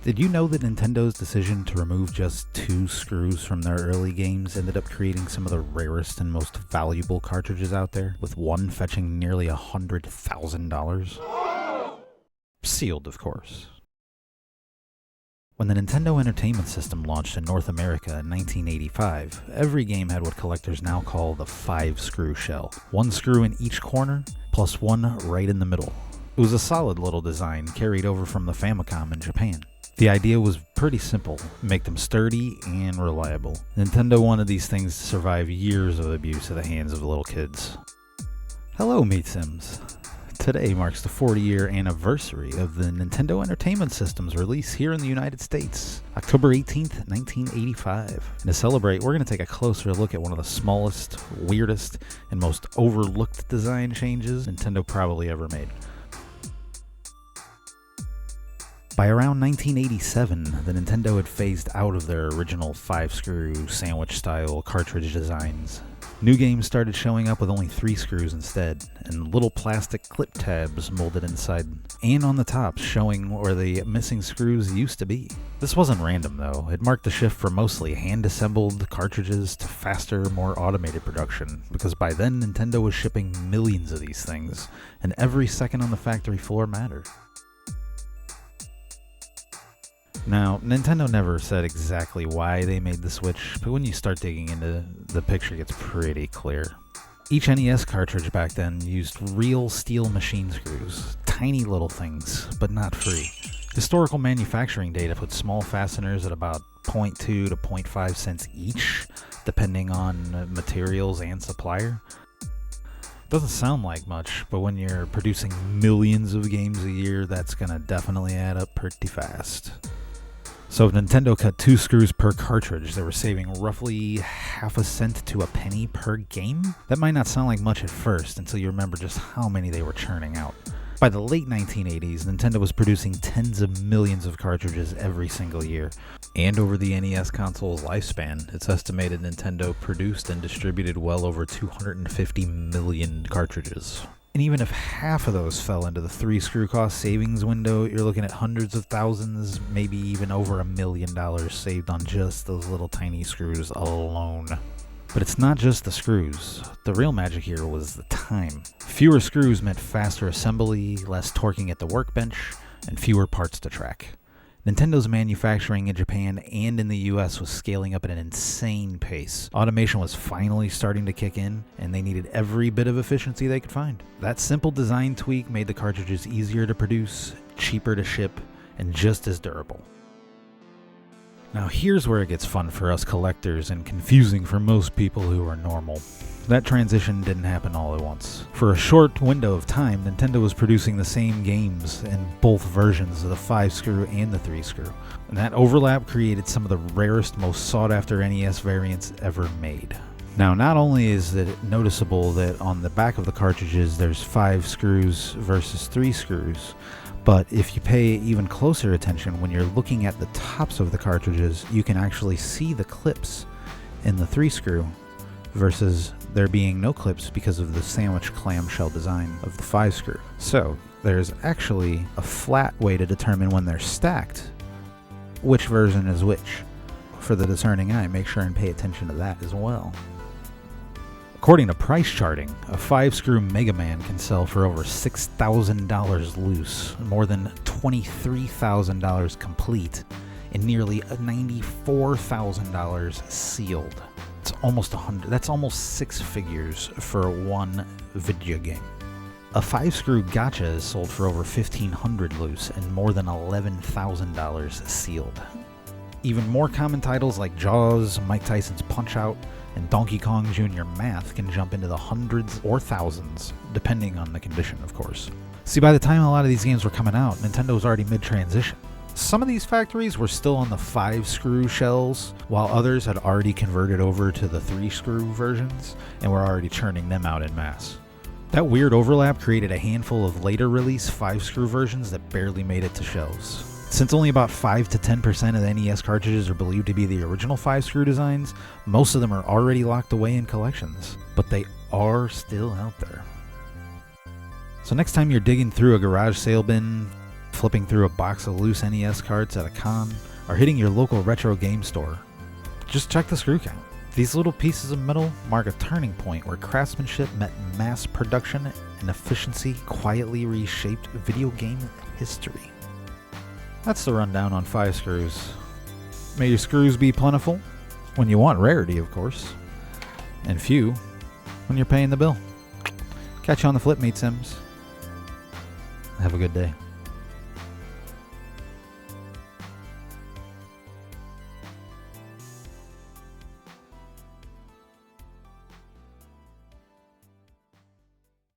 Did you know that Nintendo's decision to remove just 2 screws from their early games ended up creating some of the rarest and most valuable cartridges out there, with one fetching nearly $100,000? Sealed, of course. When the Nintendo Entertainment System launched in North America in 1985, every game had what collectors now call the 5-screw shell. 1 screw in each corner, plus 1 right in the middle. It was a solid little design carried over from the Famicom in Japan. The idea was pretty simple: make them sturdy and reliable. Nintendo wanted these things to survive years of abuse at the hands of little kids. Hello, Meatsims. Today marks the 40-year anniversary of the Nintendo Entertainment System's release here in the United States, October 18th, 1985. And to celebrate, we're going to take a closer look at one of the smallest, weirdest, and most overlooked design changes Nintendo probably ever made. By around 1987, the Nintendo had phased out of their original 5-screw sandwich-style cartridge designs. New games started showing up with only 3 screws instead, and little plastic clip tabs molded inside and on the tops showing where the missing screws used to be. This wasn't random though. It marked the shift from mostly hand-assembled cartridges to faster, more automated production, because by then Nintendo was shipping millions of these things, and every second on the factory floor mattered. Now, Nintendo never said exactly why they made the switch, but when you start digging into the picture, it gets pretty clear. Each NES cartridge back then used real steel machine screws, tiny little things, but not free. Historical manufacturing data put small fasteners at about 0.2 to 0.5 cents each, depending on materials and supplier. Doesn't sound like much, but when you're producing millions of games a year, that's gonna definitely add up pretty fast. So if Nintendo cut 2 screws per cartridge, they were saving roughly half a cent to a penny per game? That might not sound like much at first until you remember just how many they were churning out. By the late 1980s, Nintendo was producing tens of millions of cartridges every single year. And over the NES console's lifespan, it's estimated Nintendo produced and distributed well over 250 million cartridges. And even if half of those fell into the 3-screw cost savings window, you're looking at hundreds of thousands, maybe even over $1 million saved on just those little tiny screws alone. But it's not just the screws. The real magic here was the time. Fewer screws meant faster assembly, less torquing at the workbench, and fewer parts to track. Nintendo's manufacturing in Japan and in the US was scaling up at an insane pace. Automation was finally starting to kick in, and they needed every bit of efficiency they could find. That simple design tweak made the cartridges easier to produce, cheaper to ship, and just as durable. Now here's where it gets fun for us collectors and confusing for most people who are normal. That transition didn't happen all at once. For a short window of time, Nintendo was producing the same games in both versions of the 5-screw and the 3-screw. And that overlap created some of the rarest, most sought-after NES variants ever made. Now, not only is it noticeable that on the back of the cartridges there's 5 screws versus 3 screws, but if you pay even closer attention when you're looking at the tops of the cartridges, you can actually see the clips in the 3-screw versus there being no clips because of the sandwich clamshell design of the 5-screw. So there's actually a flat way to determine when they're stacked which version is which. For the discerning eye, make sure and pay attention to that as well. According to price charting, a 5-screw Mega Man can sell for over $6,000 loose, more than $23,000 complete, and nearly $94,000 sealed. It's almost 100. That's almost 6 figures for one video game. A 5-screw gacha is sold for over $1,500 loose and more than $11,000 sealed. Even more common titles like Jaws, Mike Tyson's Punch-Out!, and Donkey Kong Jr. Math can jump into the hundreds or thousands, depending on the condition, of course. See, by the time a lot of these games were coming out, Nintendo was already mid-transition. Some of these factories were still on the 5-screw shells, while others had already converted over to the 3-screw versions and were already churning them out en masse. That weird overlap created a handful of later release 5-screw versions that barely made it to shelves. Since only about 5 to 10% of the NES cartridges are believed to be the original 5-screw designs, most of them are already locked away in collections, but they are still out there. So next time you're digging through a garage sale bin, flipping through a box of loose NES cards at a con, or hitting your local retro game store. Just check the screw count. These little pieces of metal mark a turning point where craftsmanship met mass production and efficiency quietly reshaped video game history. That's the rundown on 5 screws. May your screws be plentiful, when you want rarity of course, and few when you're paying the bill. Catch you on the flip, Meatsims. Have a good day.